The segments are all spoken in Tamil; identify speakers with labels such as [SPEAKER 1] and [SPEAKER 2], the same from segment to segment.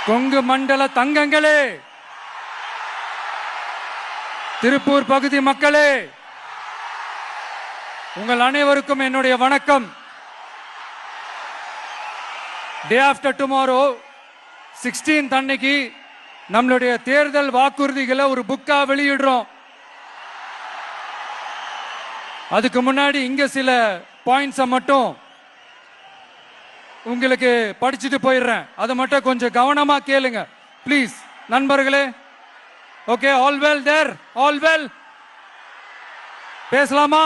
[SPEAKER 1] கொங்கு மண்டல தங்கங்களே, திருப்பூர் பகுதி மக்களே, உங்கள் அனைவருக்கும் என்னுடைய வணக்கம். டே ஆஃப்டர் டுமாரோ 16th அன்னைக்கு நம்மளுடைய தேர்தல் வாக்குறுதிகளை ஒரு புக்கா வெளியிடுறோம். அதுக்கு முன்னாடி இங்க சில பாயிண்ட்ஸை மட்டும் உங்களுக்கு படிச்சுட்டு போயிடுறேன். அதை மட்டும் கொஞ்சம் கவனமா கேளுங்க ப்ளீஸ் நண்பர்களே. ஓகே, ஆல் வெல் தேர், ஆல் வெல். பேசலாமா?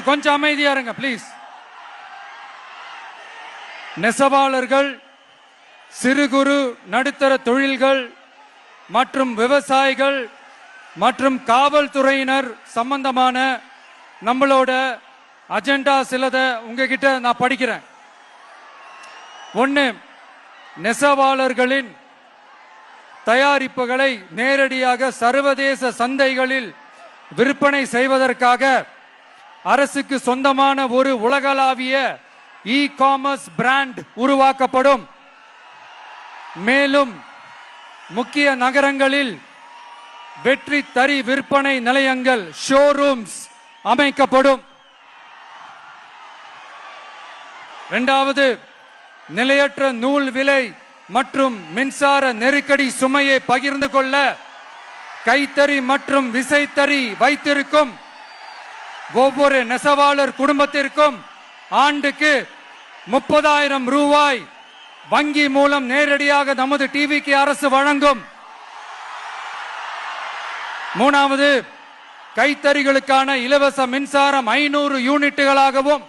[SPEAKER 1] கொஞ்சம் அமைதியா இருங்க ப்ளீஸ். நெசவாளர்கள், சிறு குறு நடுத்தர தொழில்கள் மற்றும் விவசாயிகள் மற்றும் காவல்துறையினர் சம்பந்தமான நம்மளோட அஜெண்டா சிலதை உங்ககிட்ட நான் படிக்கிறேன். ஒன்று, நெசவாளர்களின் தயாரிப்புகளை நேரடியாக சர்வதேச சந்தைகளில் விற்பனை செய்வதற்காக அரசுக்கு சொந்தமான ஒரு உலகளாவிய இ காமர்ஸ் பிராண்ட் உருவாக்கப்படும். மேலும் முக்கிய நகரங்களில் வெற்றி தறி விற்பனை நிலையங்கள், ஷோரூம்ஸ் அமைக்கப்படும். இரண்டாவது, நிலையற்ற நூல் விலை மற்றும் மின்சார நெருக்கடி சுமையை பகிர்ந்து கொள்ள கைத்தறி மற்றும் விசைத்தறி வைத்திருக்கும் ஒவ்வொரு நெசவாளர் குடும்பத்திற்கும் ஆண்டுக்கு 30,000 ரூபாய் வங்கி மூலம் நேரடியாக நமது டிவிக்கு அரசு வழங்கும். மூணாவது, கைத்தறிகளுக்கான இலவச மின்சாரம் 500 யூனிட்டுகளாகவும்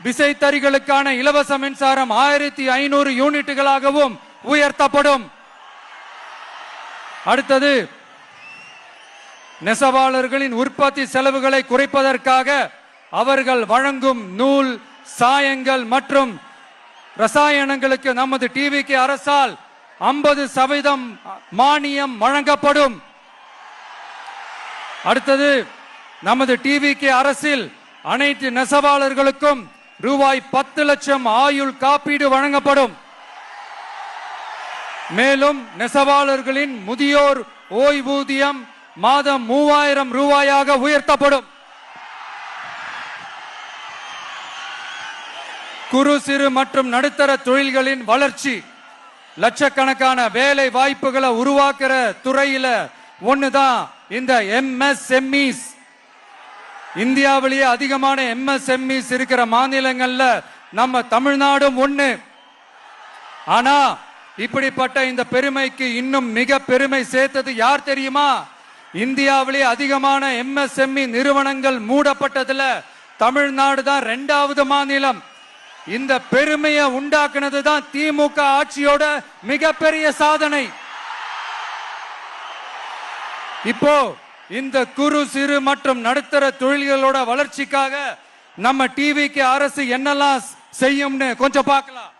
[SPEAKER 1] விசைத்தறிகளுக்கான இலவச மின்சாரம் 1500 யூனிட்டுகளாகவும் உயர்த்தப்படும். அடுத்தது, நெசவாளர்களின் உற்பத்தி செலவுகளை குறைப்பதற்காக அவர்கள் வழங்கும் நூல், சாயங்கள் மற்றும் ரசாயனங்களுக்கு நமது டிவிக்கு அரசால் 50% மானியம் வழங்கப்படும். அடுத்தது, நமது டிவிக்கு அரசில் அனைத்து நெசவாளர்களுக்கும் ரூபாய் 10 லட்சம் ஆயுள் காப்பீடு வழங்கப்படும். மேலும் நெசவாளர்களின் முதியோர் ஓய்வூதியம் மாதம் 3000 ரூபாயாக உயர்த்தப்படும். குறு சிறு மற்றும் நடுத்தர தொழில்களின் வளர்ச்சி, லட்சக்கணக்கான வேலை வாய்ப்புகளை உருவாக்குற துறையில ஒண்ணுதான் இந்த MSMEs. இந்தியாவிலேயே அதிகமான MSMEs இருக்கிற மாநிலங்கள்ல நம்ம தமிழ்நாடும் ஒண்ணு. ஆனா இப்படிப்பட்ட இந்த பெருமைக்கு இன்னும் மிக பெருமை சேர்த்தது யார் தெரியுமா? இந்தியாவிலேயே அதிகமான MSME நிறுவனங்கள் மூடப்பட்டதுல தமிழ்நாடு தான் 2வது மாநிலம். இந்த பெருமையை உண்டாக்குனது தான் திமுக ஆட்சியோட மிகப்பெரிய சாதனை. இப்போ இந்த குறு சிறு மற்றும் நடுத்தர தொழில்களோட வளர்ச்சிக்காக நம்ம டிவிக்கு அரசு என்னெல்லாம் செய்யும்னு கொஞ்சம் பார்க்கலாம்.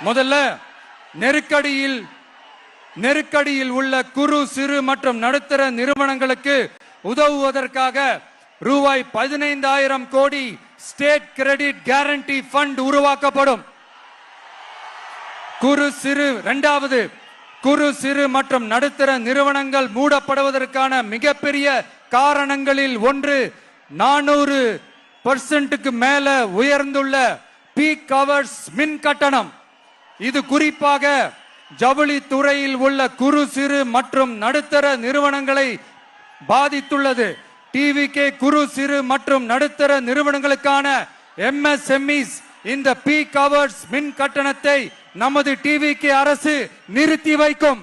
[SPEAKER 1] முதல்ல, நெருக்கடியில் உள்ள குறு சிறு மற்றும் நடுத்தர நிறுவனங்களுக்கு உதவுவதற்காக ரூபாய் 15,000 கோடி ஸ்டேட் கிரெடிட் கேரண்டி ஃபண்ட் உருவாக்கப்படும். இரண்டாவது, குறு சிறு மற்றும் நடுத்தர நிறுவனங்கள் மூடப்படுவதற்கான மிகப்பெரிய காரணங்களில் ஒன்று 400% மேல உயர்ந்துள்ள பீக் ஹவர்ஸ் மின் கட்டணம். இது குறிப்பாக ஜவுளி துறையில் உள்ள குறு சிறு மற்றும் நடுத்தர நிறுவனங்களை பாதித்துள்ளது. டிவிக்கு குறு சிறு மற்றும் நடுத்தர நிறுவனங்களுக்கான MSMEs இந்த பீக் ஹவர்ஸ் மின் கட்டணத்தை நமது டிவிக்கு அரசு நிறுத்தி வைக்கும்.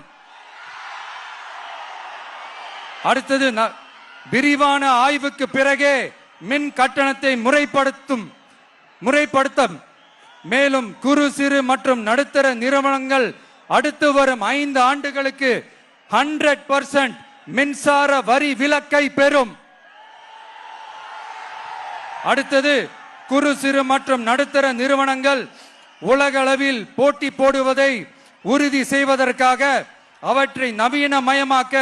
[SPEAKER 1] அடுத்தது, விரிவான ஆய்வுக்கு பிறகே மின் கட்டணத்தை முறைப்படுத்தும். மேலும் குறு சிறு மற்றும் நடுத்தர நிறுவனங்கள் அடுத்து வரும் 5 ஆண்டுகளுக்கு 100% மின்சார வரி விலக்கை பெறும். அடுத்தது, குறு சிறு மற்றும் நடுத்தர நிறுவனங்கள் உலகளவில் போட்டி போடுவதை உறுதி செய்வதற்காக அவற்றை நவீனமயமாக்க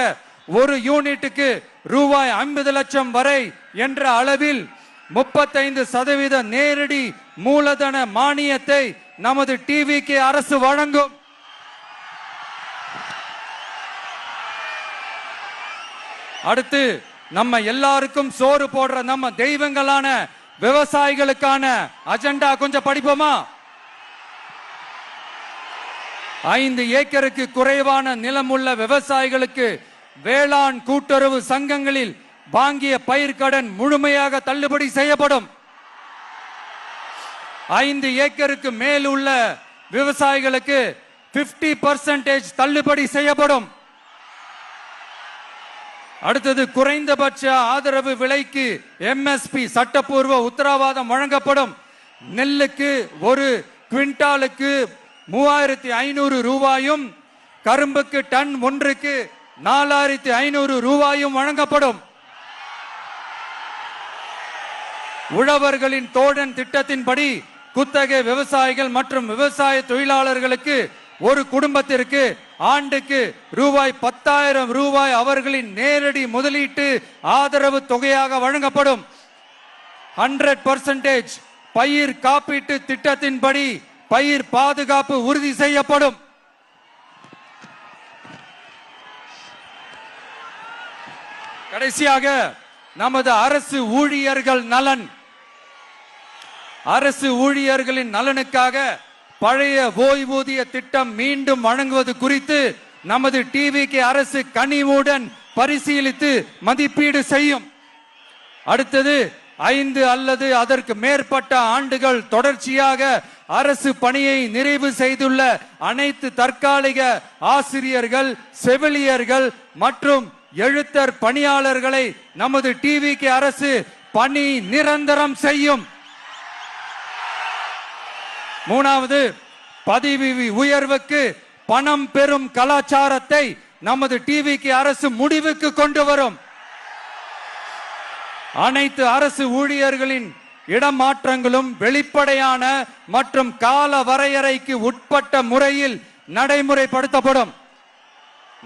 [SPEAKER 1] ஒரு யூனிட்டுக்கு ரூபாய் 50 லட்சம் வரை என்ற அளவில் 35% நேரடி மூலதன மானியத்தை நமது டிவிகே அரசு வழங்கும். அடுத்து நம்ம எல்லாருக்கும் சோறு போடுற நம்ம தெய்வங்களான விவசாயிகளுக்கான அஜெண்டா கொஞ்சம் படிப்போமா? 5 ஏக்கருக்கு குறைவான நிலம் உள்ள விவசாயிகளுக்கு வேளாண் கூட்டுறவு சங்கங்களில் வாங்கிய பயிர்க்கடன் முழுமையாக தள்ளுபடி செய்யப்படும். 5 ஏக்கருக்கு மேல் உள்ள விவசாயிகளுக்கு 50% தள்ளுபடி செய்யப்படும். அடுத்தது குறைந்தபட்ச ஆதரவு விலைக்கு எம்எஸ்பி சட்டப்பூர்வ உத்தரவாதம் வழங்கப்படும். நெல்லுக்கு ஒரு குவிண்டாலுக்கு 3500 ரூபாயும் கரும்புக்கு டன் ஒன்றுக்கு 4500 ரூபாயும் வழங்கப்படும். உழவர்களின் தோழன் திட்டத்தின்படி குத்தகை விவசாயிகள் மற்றும் விவசாய தொழிலாளர்களுக்கு ஒரு குடும்பத்திற்கு ஆண்டுக்கு ரூபாய் 10,000 அவர்களின் நேரடி முதலீட்டு ஆதரவு தொகையாக வழங்கப்படும். 100% பயிர் காப்பீட்டு திட்டத்தின்படி பயிர் பாதுகாப்பு உறுதி செய்யப்படும். கடைசியாக நமது அரசு ஊழியர்கள் நலன். அரசு ஊழியர்களின் நலனுக்காக பழைய ஓய்வூதிய திட்டம் மீண்டும் வழங்குவது குறித்து நமது டிவிகே அரசு கனிவுடன் பரிசீலித்து மதிப்பீடு செய்யும். அடுத்தது 5 அல்லது அதற்கு மேற்பட்ட ஆண்டுகள் தொடர்ச்சியாக அரசு பணியை நிறைவு செய்துள்ள அனைத்து தற்காலிக ஆசிரியர்கள், செவிலியர்கள் மற்றும் எழுத்தர் பணியாளர்களை நமது டிவிகே அரசு பணி நிரந்தரம் செய்யும். 3வது, பதவி உயர்வுக்கு பணம் பெறும் கலாச்சாரத்தை நமது டிவிகே அரசு முடிவுக்கு கொண்டு வரும். அனைத்து அரசு ஊழியர்களின் இடமாற்றங்களும் வெளிப்படையான மற்றும் கால வரையறைக்கு உட்பட்ட முறையில் நடைமுறைப்படுத்தப்படும்.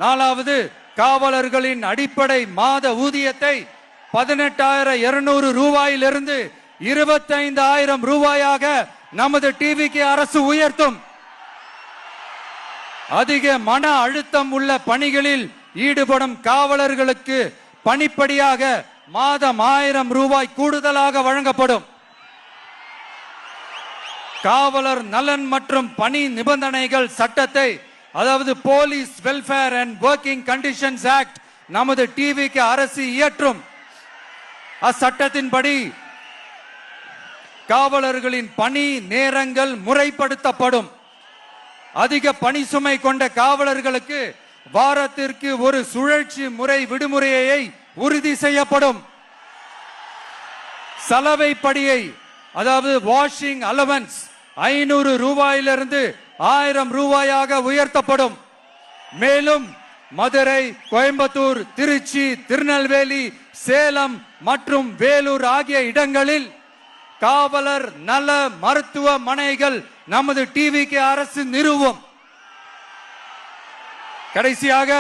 [SPEAKER 1] 4வது, காவலர்களின் அடிப்படை மாத ஊதியத்தை 18,200 ரூபாயிலிருந்து 25,000 ரூபாயாக நமது டிவிகே அரசு உயர்த்தும். அதிக மன அழுத்தம் உள்ள பணிகளில் ஈடுபடும் காவலர்களுக்கு பணிப்படியாக மாதம் 1000 ரூபாய் கூடுதலாக வழங்கப்படும். காவலர் நலன் மற்றும் பணி நிபந்தனைகள் சட்டத்தை, அதாவது police welfare and working conditions act, நமது டிவிகே அரசு இயற்றும். அச்சட்டத்தின்படி காவலர்களின் பணி நேரங்கள் முறைப்படுத்தப்படும். அதிக பணி சுமை கொண்ட காவலர்களுக்கு வாரத்திற்கு ஒரு சுழற்சி முறை விடுமுறையை உறுதி செய்யப்படும். சலவை படியை, அதாவது வாஷிங் அலவன்ஸ் 500 ரூபாயிலிருந்து 1000 ரூபாயாக உயர்த்தப்படும். மேலும் மதுரை, கோயம்புத்தூர், திருச்சி, திருநெல்வேலி, சேலம் மற்றும் வேலூர் ஆகிய இடங்களில் காவலர் நல மருத்துவமனைகள் நமது டிவிகே அரசு நிறுவும். கடைசியாக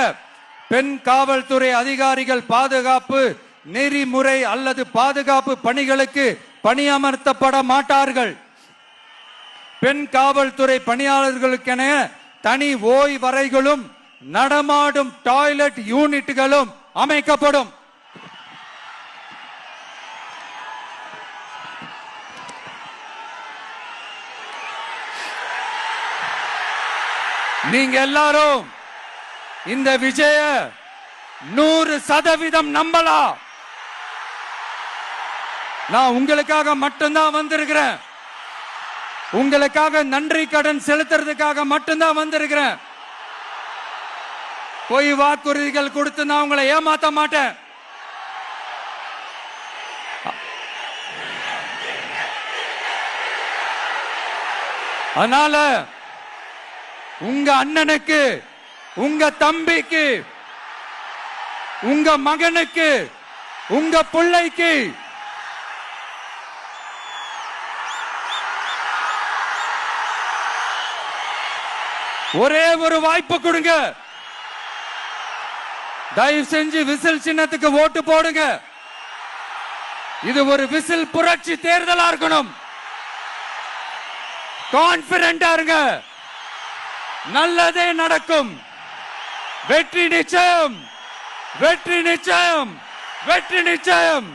[SPEAKER 1] பெண் காவல்துறை அதிகாரிகள் பாதுகாப்பு நெறிமுறை அல்லது பாதுகாப்பு பணிகளுக்கு பணியமர்த்தப்பட மாட்டார்கள். பெண் காவல்துறை பணியாளர்களுக்கென தனி ஓய்வறைகளும் நடமாடும் டாய்லெட் யூனிட்டுகளும் அமைக்கப்படும். நீங்க எல்லாரும் இந்த விஜய 100% நம்பலாம். நான் உங்களுக்காக மட்டும்தான் வந்திருக்கிறேன். உங்களுக்காக நன்றி கடன் செலுத்துறதுக்காக மட்டும்தான் வந்திருக்கிறேன். போய் வாக்குறுதிகள் கொடுத்து நான் உங்களை ஏமாத்த மாட்டேன். அதனால உங்க அண்ணனுக்கு, உங்க தம்பிக்கு, உங்க மகனுக்கு, உங்க பிள்ளைக்கு ஒரே ஒரு வாய்ப்பு கொடுங்க. தயவு செஞ்சு விசில் சின்னத்துக்கு ஓட்டு போடுங்க. இது ஒரு விசில் புரட்சி தேர்தலா இருக்கணும். கான்பிடண்டா இருங்க, நல்லதே நடக்கும். வெற்றி நிச்சயம், வெற்றி நிச்சயம், வெற்றி நிச்சயம்.